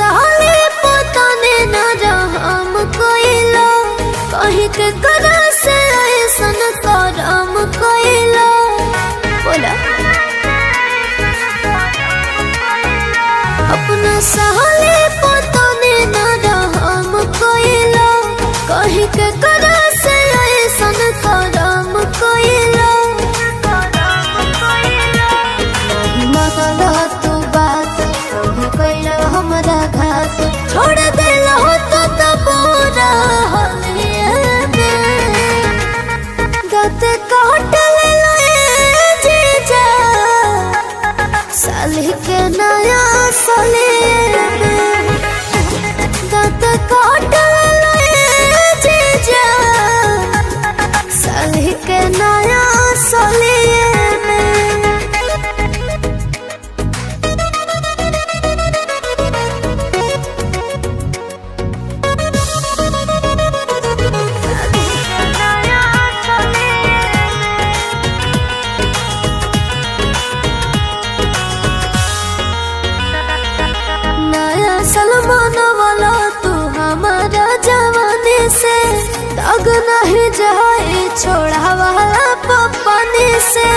साले पता ने न रहम कोइलो कहीं के करा से ऐसन करम कोइलो बोला अपना साले पता ने न रहम कोइलो कहीं के करा से ऐसन करम कोइलो मगला तू बात कोइलो हमरा घात छोड़ देला हो तो तबोरा हलिए में दाँत काट लेलो ए जीजा साली के नया सालिए में दाँत काट लेलो ए जीजा साली के नया सालिए में सलमान वाला तू हमारा जवानी से दाग नहीं जाए छोड़ा वाला पपानी से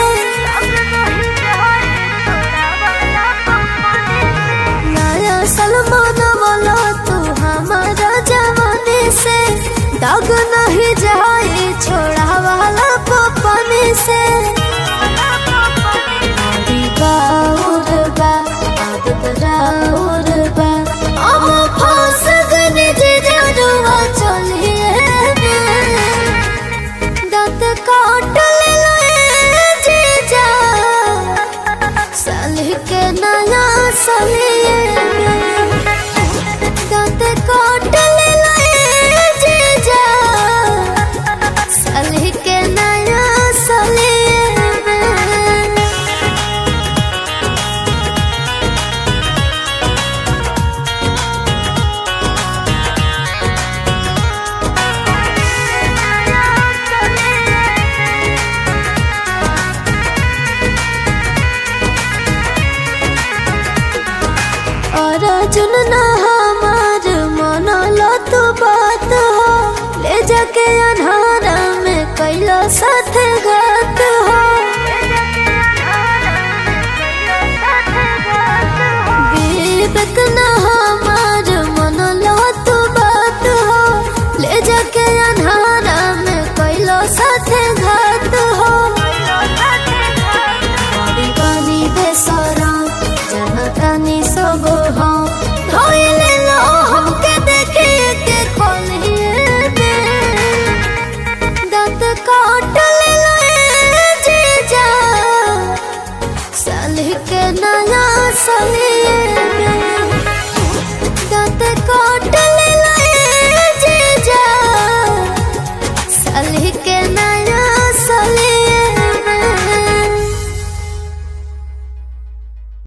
नया सलमान वाला तू हमारा जवानी से दाग नहीं जाए छोड़ा वाला पपानी से काट लेलो ए जीजा साली के नया सालिए में दाँत काट लेलो ए जीजा साली के नया सालिए में चुनना हमार मनला तू बात हो ले जाके अन्हारा में कैला साथ घात हो विवेक ना हमार मनला तू बात हो ले जाके अन्हारा में कैला साथ घात हो पानी बेसरा जनतानी सब हो हमके देखिए के खोलिए दाँत काट लेलो ए जीजा साली के नया साली